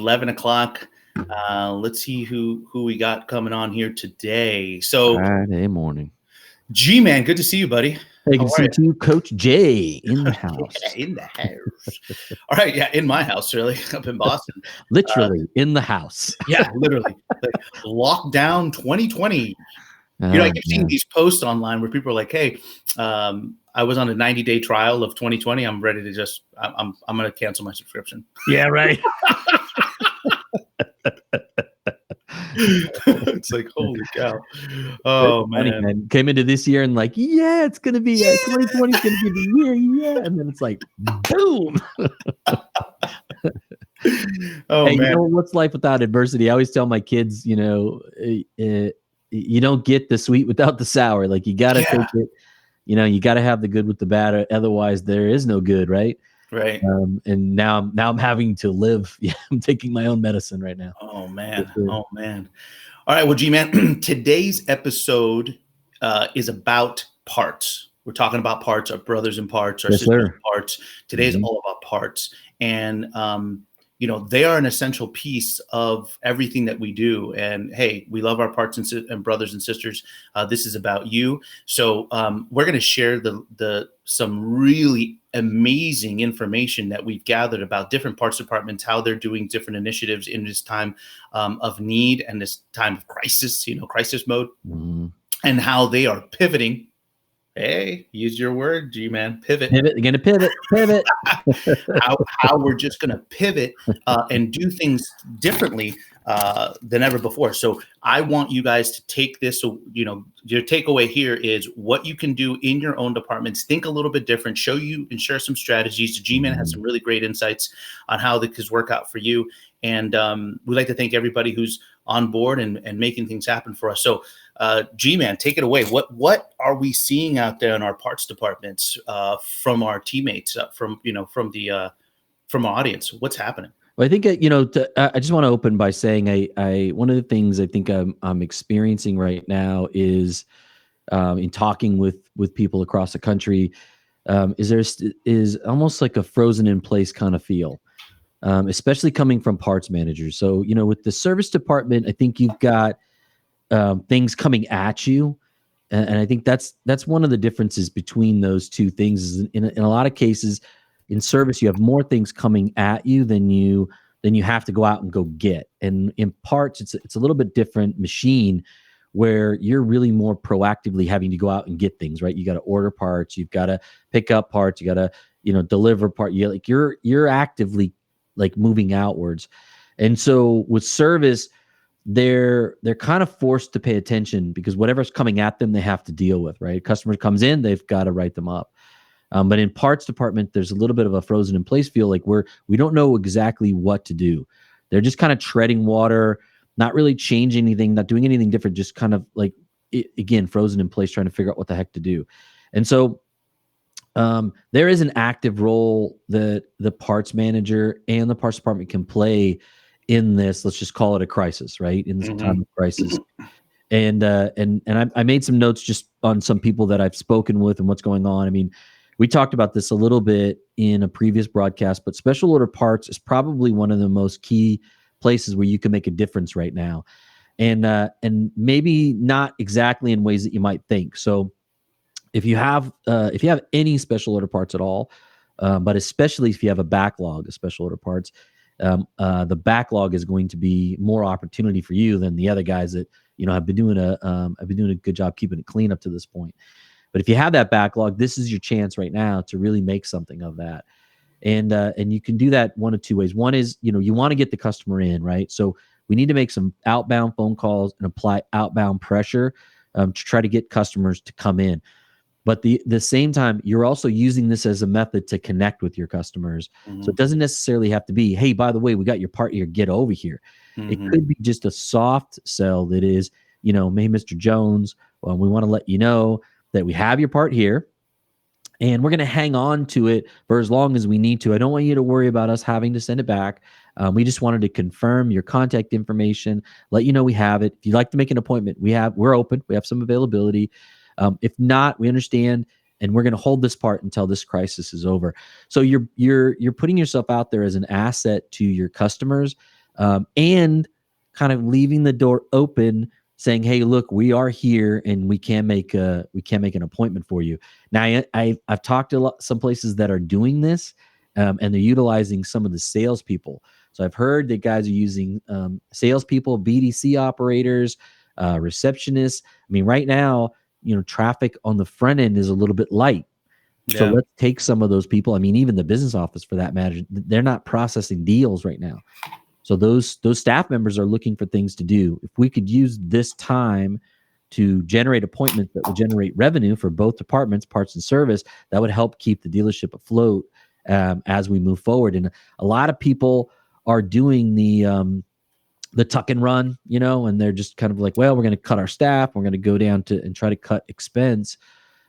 11 o'clock. Let's see who we got coming on here today. So Friday morning. G-Man, good to see you, buddy. Hey, good to see you too, Coach J in the house. Yeah, in the house. All right, yeah, in my house, really, up in Boston. Literally in the house. Yeah, literally. Like, lockdown 2020. I keep seeing these posts online where people are like, "Hey, I was on a 90-day trial of 2020. I'm ready to just, I'm going to cancel my subscription." Yeah, right. It's like, holy cow. Oh, man. Came into this year and like, yeah, it's going to be 2020 is going to be the year. Yeah. And then it's like, boom. Oh, hey, man. you know, what's life without adversity? I always tell my kids, you don't get the sweet without the sour. Like, you got to take it, you got to have the good with the bad. Otherwise there is no good. Right. Right. And now I'm having to live. Yeah, I'm taking my own medicine right now. Oh, man. Oh, man. All right. Well, G-Man, today's episode is about parts. We're talking about parts, our brothers in parts, our sisters in parts. Today's all about parts. And, they are an essential piece of everything that we do. And hey, we love our parts and brothers and sisters. This is about you. So we're going to share some really amazing information that we've gathered about different parts departments, how they're doing different initiatives in this time of need and this time of crisis, crisis mode, and how they are pivoting. Hey, use your word, G-Man. Pivot. You're going to pivot. how we're just going to pivot and do things differently than ever before. So I want you guys to take this. Your takeaway here is what you can do in your own departments. Think a little bit different. Show you and share some strategies. G-Man has some really great insights on how this could work out for you. And we'd like to thank everybody who's on board and making things happen for us. So G-Man, take it away. What are we seeing out there in our parts departments from our teammates, from our audience? What's happening? Well, I think I just want to open by saying I one of the things I think I'm experiencing right now is in talking with people across the country is almost like a frozen in place kind of feel, especially coming from parts managers. So with the service department, I think you've got things coming at you, and I think that's one of the differences between those two things. Is in a lot of cases, in service, you have more things coming at you than you have to go out and go get. And in parts, it's a little bit different machine where you're really more proactively having to go out and get things, right? You got to order parts, you've got to pick up parts, you got to deliver part. You're actively like moving outwards. And so with service, they're kind of forced to pay attention because whatever's coming at them, they have to deal with, right? Customer comes in, they've got to write them up. But in parts department, there's a little bit of a frozen in place feel, like we don't know exactly what to do. They're just kind of treading water, not really changing anything, not doing anything different, just kind of like, again, frozen in place, trying to figure out what the heck to do. And so there is an active role that the parts manager and the parts department can play in this. Let's just call it a crisis, right? In this time of crisis. And I made some notes just on some people that I've spoken with and what's going on. I mean, we talked about this a little bit in a previous broadcast, but special order parts is probably one of the most key places where you can make a difference right now. And maybe not exactly in ways that you might think. So if you have any special order parts at all, but especially if you have a backlog of special order parts, the backlog is going to be more opportunity for you than the other guys that have been doing a good job keeping it clean up to this point. But if you have that backlog, this is your chance right now to really make something of that. And you can do that one of two ways. One is, you want to get the customer in, right? So we need to make some outbound phone calls and apply outbound pressure to try to get customers to come in. But the same time, you're also using this as a method to connect with your customers. So it doesn't necessarily have to be, hey, by the way, we got your part here, get over here. It could be just a soft sell that is, hey, Mr. Jones, well, we want to let you know that we have your part here and we're going to hang on to it for as long as we need to. I don't want you to worry about us having to send it back. We just wanted to confirm your contact information, let you know we have it. If you'd like to make an appointment, we're open. We have some availability. If not, we understand, and we're going to hold this part until this crisis is over. So you're putting yourself out there as an asset to your customers and kind of leaving the door open, saying, "Hey, look, we are here, and we can make an appointment for you." Now, I've talked to some places that are doing this, and they're utilizing some of the salespeople. So I've heard that guys are using salespeople, BDC operators, receptionists. I mean, right now, traffic on the front end is a little bit light. Yeah. So let's take some of those people. I mean, even the business office, for that matter, they're not processing deals right now. So those staff members are looking for things to do. If we could use this time to generate appointments that would generate revenue for both departments, parts and service, that would help keep the dealership afloat as we move forward. And a lot of people are doing the tuck and run, and they're just kind of like, well, we're going to cut our staff. We're going to go down to and try to cut expense.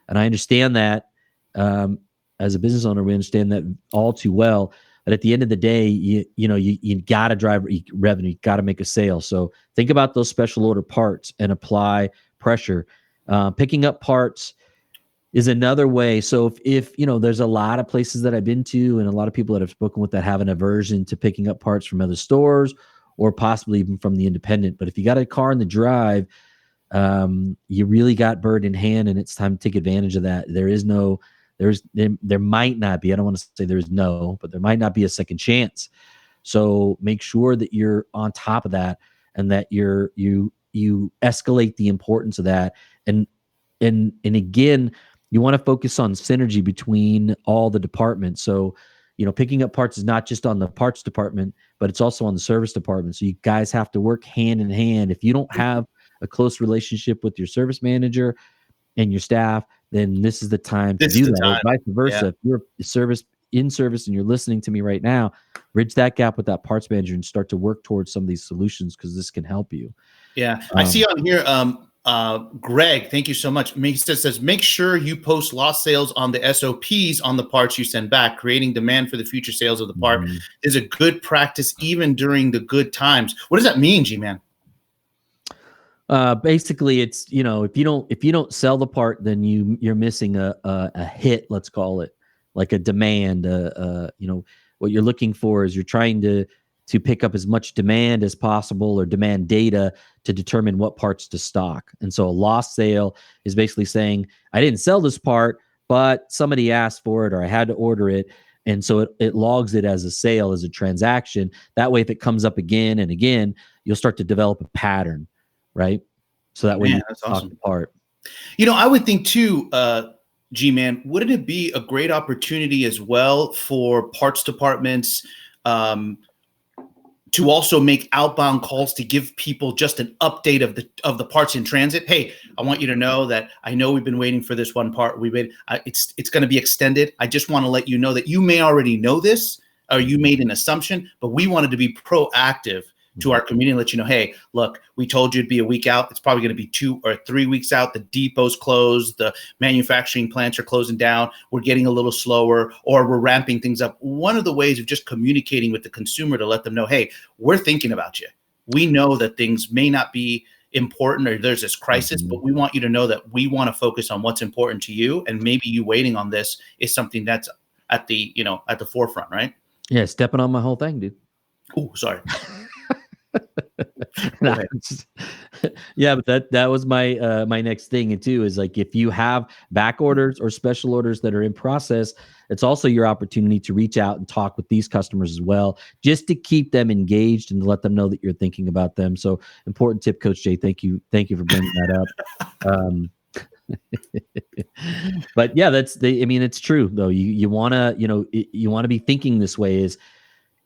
And I understand that as a business owner, we understand that all too well. But at the end of the day, you got to drive revenue. You got to make a sale. So think about those special order parts and apply pressure. Picking up parts is another way. So if there's a lot of places that I've been to and a lot of people that I've spoken with that have an aversion to picking up parts from other stores or possibly even from the independent. But if you got a car in the drive, you really got bird in hand, and it's time to take advantage of that. There might not be, I don't want to say there's no, but there might not be a second chance. So make sure that you're on top of that and that you escalate the importance of that. And again, you want to focus on synergy between all the departments. So, picking up parts is not just on the parts department, but it's also on the service department. So you guys have to work hand in hand. If you don't have a close relationship with your service manager and your staff, then this is the time to do that. Or vice versa. Yeah. If you're in service and you're listening to me right now, bridge that gap with that parts manager and start to work towards some of these solutions, because this can help you. Yeah. I see on here, Greg, thank you so much. He says, make sure you post lost sales on the SOPs on the parts you send back. Creating demand for the future sales of the part is a good practice even during the good times. What does that mean, G-Man? Basically, it's if you don't sell the part, then you're missing a hit, let's call it, like a demand. What you're looking for is you're trying to pick up as much demand as possible, or demand data to determine what parts to stock. And so a lost sale is basically saying, I didn't sell this part, but somebody asked for it, or I had to order it. And so it logs it as a sale, as a transaction. That way, if it comes up again and again, you'll start to develop a pattern. Right. So that way, that's awesome. Part. I would think too, G-Man, wouldn't it be a great opportunity as well for parts departments to also make outbound calls to give people just an update of the parts in transit? Hey, I want you to know that I know we've been waiting for this one part. It's going to be extended. I just want to let you know that you may already know this, or you made an assumption, but we wanted to be proactive to our community and let you know, hey, look, we told you it'd be a week out. It's probably going to be 2 or 3 weeks out. The depot's closed. The manufacturing plants are closing down. We're getting a little slower, or we're ramping things up. One of the ways of just communicating with the consumer to let them know, hey, we're thinking about you. We know that things may not be important, or there's this crisis, but we want you to know that we want to focus on what's important to you. And maybe you waiting on this is something that's at the forefront, right? Yeah. Stepping on my whole thing, dude. Oh, sorry. Yeah, but that was my my next thing too, is like, if you have back orders or special orders that are in process, it's also your opportunity to reach out and talk with these customers as well, just to keep them engaged and to let them know that you're thinking about them. So important tip, Coach Jay. Thank you for bringing that up. But yeah, it's true though. You want to be thinking this way, is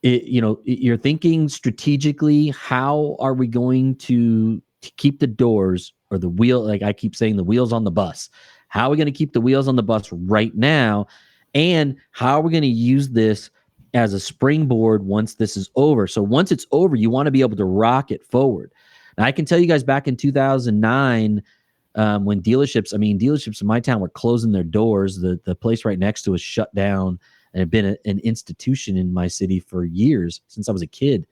you're thinking strategically, how are we going to keep the doors, or the wheel, like I keep saying, the wheels on the bus? How are we going to keep the wheels on the bus right now? And how are we going to use this as a springboard once this is over? So once it's over, you want to be able to rocket forward. Now, I can tell you guys, back in 2009, when dealerships in my town were closing their doors, the place right next to us shut down, and had been an institution in my city for years, since I was a kid.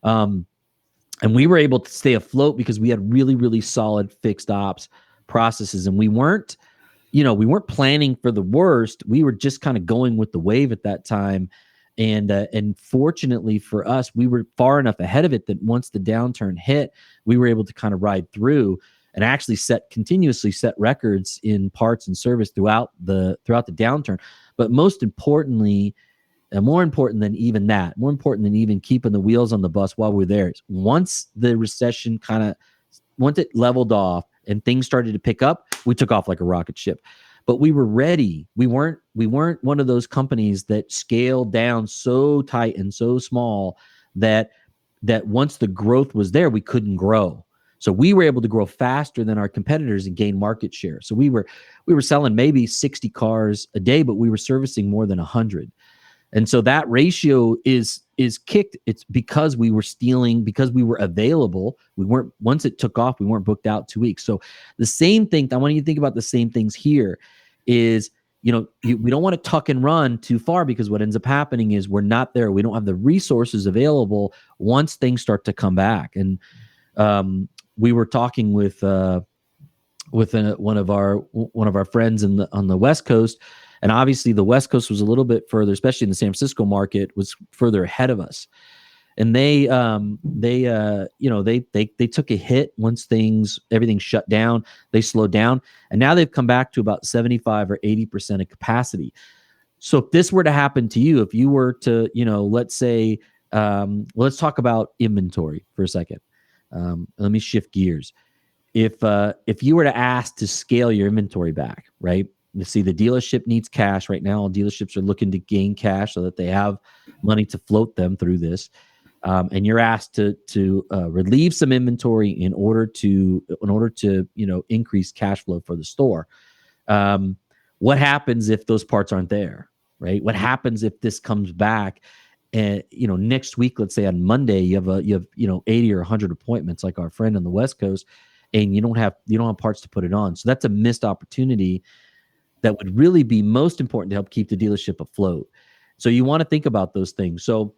And we were able to stay afloat because we had really, really solid fixed ops processes. And we weren't planning for the worst. We were just kind of going with the wave at that time. And fortunately for us, we were far enough ahead of it that once the downturn hit, we were able to kind of ride through and actually continuously set records in parts and service throughout the downturn. But most importantly, and more important than even that, more important than even keeping the wheels on the bus while we're there, is once the recession once it leveled off and things started to pick up, we took off like a rocket ship. But we were ready. We weren't one of those companies that scaled down so tight and so small that once the growth was there, we couldn't grow. So we were able to grow faster than our competitors and gain market share. So we were selling maybe 60 cars a day, but we were servicing more than 100. And so that ratio is kicked. It's because we were stealing, because we were available. We weren't, once it took off, we weren't booked out 2 weeks. So the same thing, I want you to think about the same things here is, we don't want to tuck and run too far, because what ends up happening is we're not there. We don't have the resources available once things start to come back. And we were talking with one of our friends on the West Coast. And obviously the West Coast was a little bit further, especially in the San Francisco market, was further ahead of us. And they took a hit once everything shut down. They slowed down, and now they've come back to about 75 or 80% of capacity. So if this were to happen to you, if you were to, let's say, let's talk about inventory for a second. Let me shift gears. If you were to ask to scale your inventory back, right? You see, the dealership needs cash right now. All dealerships are looking to gain cash so that they have money to float them through this. And you're asked to relieve some inventory in order to increase cash flow for the store. What happens if those parts aren't there, right? What happens if this comes back and next week, let's say on Monday, you have 80 or 100 appointments like our friend on the West Coast, and you don't have parts to put it on. So that's a missed opportunity that would really be most important to help keep the dealership afloat. So you want to think about those things. So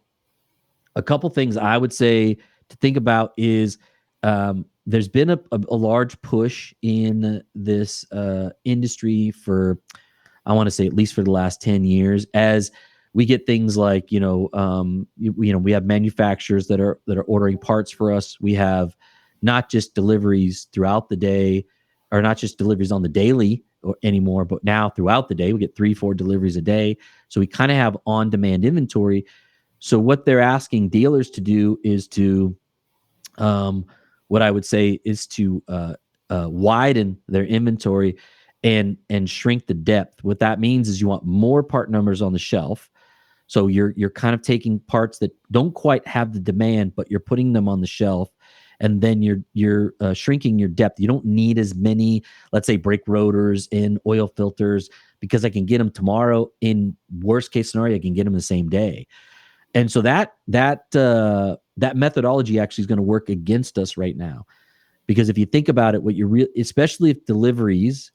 a couple things I would say to think about is there's been a large push in this industry for, I want to say at least for the last 10 years, as we get things like, we have manufacturers that are ordering parts for us. We have not just deliveries throughout the day, or not just deliveries on the daily anymore, but now throughout the day, we get 3-4 deliveries a day. So we kind of have on-demand inventory. So what they're asking dealers to do is to, what I would say is to widen their inventory and shrink the depth. What that means is you want more part numbers on the shelf. So you're kind of taking parts that don't quite have the demand, but you're putting them on the shelf. And then you're shrinking your depth. You don't need as many, let's say, brake rotors and oil filters, because I can get them tomorrow. In worst case scenario, I can get them the same day. And so that methodology actually is going to work against us right now, because if you think about it, especially if deliveries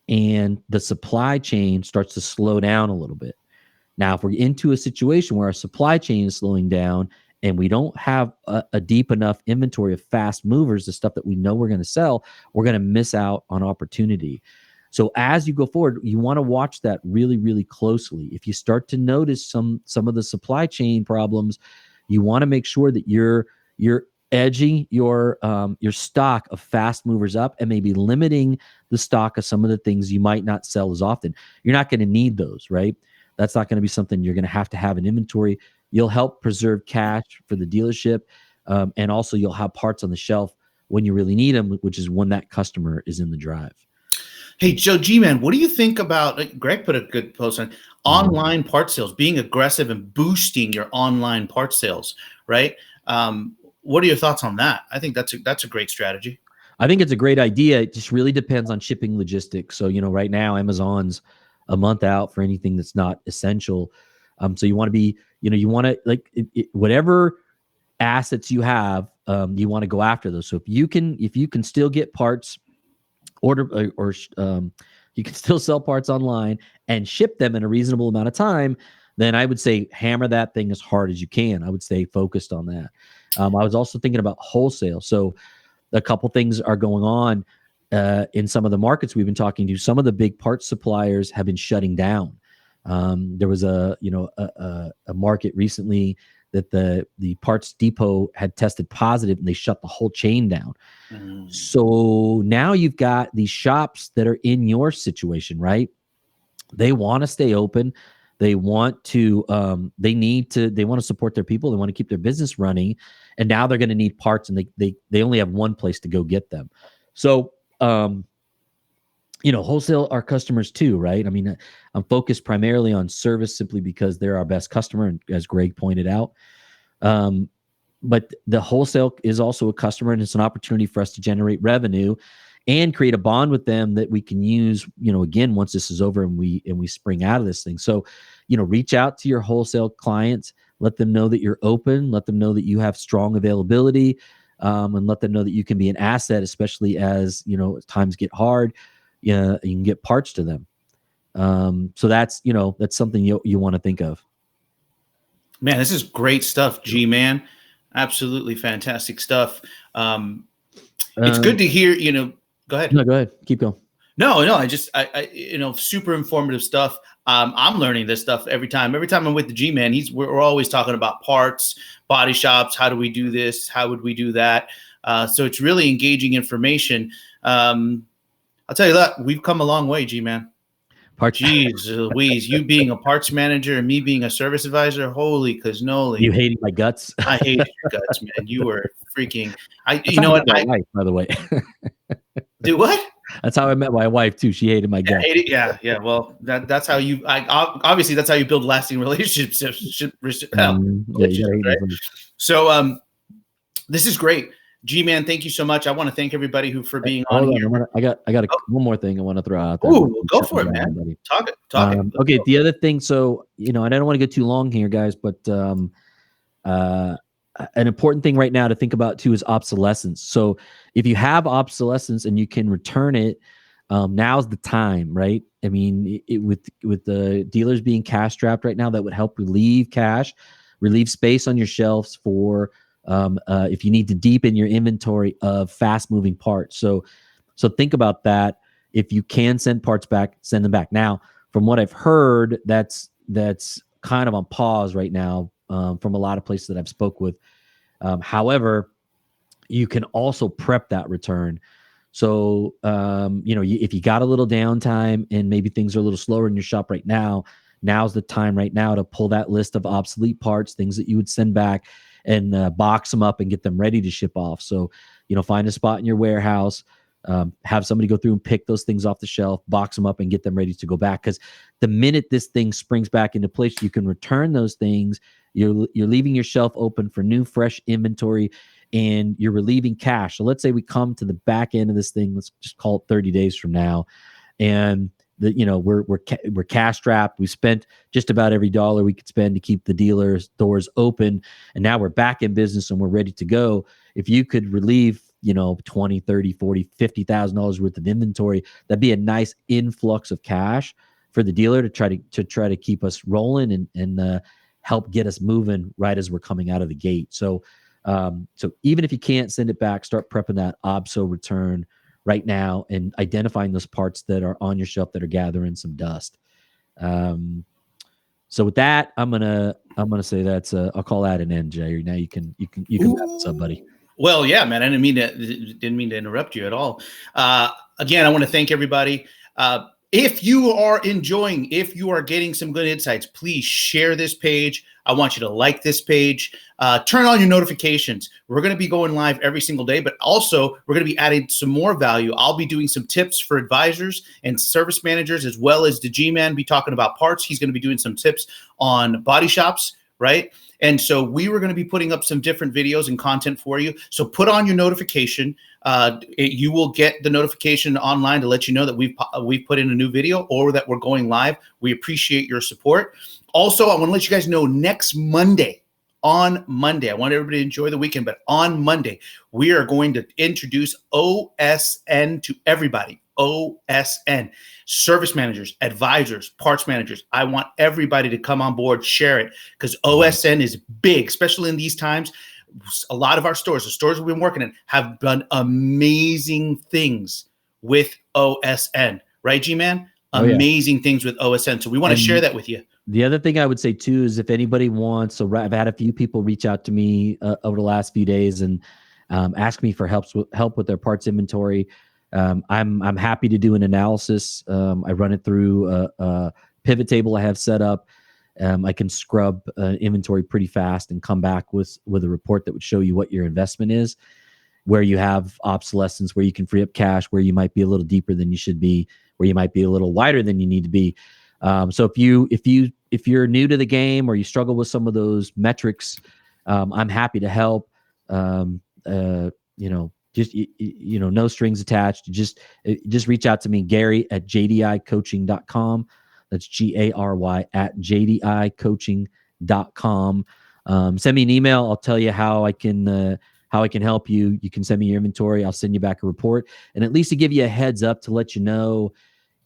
and the supply chain starts to slow down a little bit. Now, if we're into a situation where our supply chain is slowing down, and we don't have a deep enough inventory of fast movers, the stuff that we know we're going to sell, we're going to miss out on opportunity. So as you go forward, you want to watch that really, really closely. If you start to notice some of the supply chain problems, you want to make sure that you're edging your stock of fast movers up, and maybe limiting the stock of some of the things you might not sell as often. You're not going to need those, right? That's not going to be something you're going to have in inventory. You'll help preserve cash for the dealership, and also you'll have parts on the shelf when you really need them, which is when that customer is in the drive. Hey, Joe G-Man, what do you think about, Greg put a good post on online part sales, being aggressive and boosting your online part sales, right? What are your thoughts on that? I think that's a great strategy. I think it's a great idea. It just really depends on shipping logistics. So, right now Amazon's a month out for anything that's not essential. So you want to be, you want to whatever assets you have, you want to go after those. So if you can still get parts, order or you can still sell parts online and ship them in a reasonable amount of time, then I would say hammer that thing as hard as you can. I would stay focused on that. I was also thinking about wholesale. So a couple things are going on in some of the markets we've been talking to. Some of the big parts suppliers have been shutting down. There was a market recently that the Parts Depot had tested positive, and they shut the whole chain down. So now you've got these shops that are in your situation, right? They want to stay open. They want to, they want to support their people. They want to keep their business running. And now they're going to need parts, and they only have one place to go get them. So, wholesale are customers too, right? I mean, I'm focused primarily on service simply because they're our best customer, and as Greg pointed out. But the wholesale is also a customer, and it's an opportunity for us to generate revenue and create a bond with them that we can use, again, once this is over and we spring out of this thing. So, reach out to your wholesale clients, let them know that you're open, let them know that you have strong availability, and let them know that you can be an asset, especially as, times get hard. You can get parts to them. So that's something you want to think of. Man, this is great stuff, G-Man. Absolutely fantastic stuff. It's good to hear, go ahead. No, go ahead. Keep going. No, I super informative stuff. I'm learning this stuff every time. Every time I'm with the G-Man, we're always talking about parts, body shops. How do we do this? How would we do that? So it's really engaging information. I'll tell you that we've come a long way, G-Man. Jeez Louise, you being a parts manager and me being a service advisor, holy cannoli. You hated my guts. I hated your guts, man. You were freaking. You know what? My wife, by the way. Do what? That's how I met my wife too. She hated my guts. Yeah. Well, that's how you. Obviously, that's how you build lasting relationships. Right? So, this is great. G-Man, thank you so much. I want to thank everybody for being on here. I got one more thing I want to throw out there. Ooh, go for it, man. Buddy. Talk it. Okay, the other thing, so, and I don't want to get too long here, guys, but an important thing right now to think about too is obsolescence. So if you have obsolescence and you can return it, now's the time, right? I mean, with the dealers being cash strapped right now, that would help relieve space on your shelves for if you need to deepen your inventory of fast moving parts. So think about that. If you can send parts back, send them back. Now, from what I've heard, that's kind of on pause right now from a lot of places that I've spoke with. However, you can also prep that return. So, if you got a little downtime and maybe things are a little slower in your shop right now, now's the time right now to pull that list of obsolete parts, things that you would send back, and box them up and get them ready to ship off. So, find a spot in your warehouse, have somebody go through and pick those things off the shelf, box them up and get them ready to go back. Because the minute this thing springs back into place, you can return those things. You're leaving your shelf open for new, fresh inventory, and you're relieving cash. So let's say we come to the back end of this thing. Let's just call it 30 days from now, and we're cash strapped. We spent just about every dollar we could spend to keep the dealers' doors open, and now we're back in business and we're ready to go. If you could relieve, $20,000, $30,000, $40,000, $50,000 worth of inventory, that'd be a nice influx of cash for the dealer to try to keep us rolling and help get us moving right as we're coming out of the gate. So even if you can't send it back, start prepping that obso return right now and identifying those parts that are on your shelf that are gathering some dust. So with that, I'm gonna say that's I'll call that an end, Jay. Now you can wrap this up, buddy. Well, yeah, man. I didn't mean to interrupt you at all. Again, I want to thank everybody. If you are getting some good insights, please share this page. I want you to like this page. Turn on your notifications. We're going to be going live every single day, but also we're going to be adding some more value. I'll be doing some tips for advisors and service managers, as well as the G-Man be talking about parts. He's going to be doing some tips on body shops, right? And so we were going to be putting up some different videos and content for you. So put on your notification. You will get the notification online to let you know that we've put in a new video or that we're going live. We appreciate your support. Also, I want to let you guys know on Monday, I want everybody to enjoy the weekend, but on Monday, we are going to introduce OSN to everybody. OSN, service managers, advisors, parts managers. I want everybody to come on board, share it, because OSN is big, especially in these times. A lot of our stores, the stores we've been working in, have done amazing things with OSN. Right, G-Man? amazing things with OSN. So we want to share that with you. The other thing I would say too is if anybody wants, so I've had a few people reach out to me over the last few days and ask me for help with their parts inventory. I'm happy to do an analysis. I run it through a pivot table I have set up. I can scrub inventory pretty fast and come back with a report that would show you what your investment is, where you have obsolescence, where you can free up cash, where you might be a little deeper than you should be, where you might be a little wider than you need to be. So if you're new to the game or you struggle with some of those metrics, I'm happy to help. No strings attached. Just reach out to me, Gary at jdicoaching.com. That's GARY at jdicoaching.com. Send me an email. I'll tell you how I can help you. You can send me your inventory. I'll send you back a report, and at least to give you a heads up to let you know,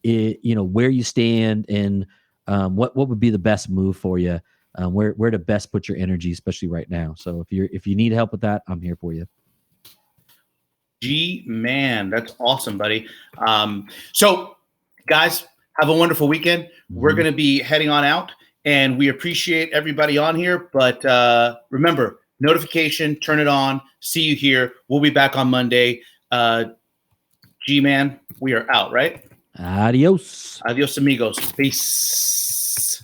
where you stand and what would be the best move for you, where to best put your energy, especially right now. So if you need help with that, I'm here for you. G-Man, that's awesome, buddy. So guys, have a wonderful weekend. Mm-hmm. We're going to be heading on out, and we appreciate everybody on here. But remember, notification, turn it on. See you here. We'll be back on Monday. G-Man, we are out, right? Adios. Adios, amigos. Peace.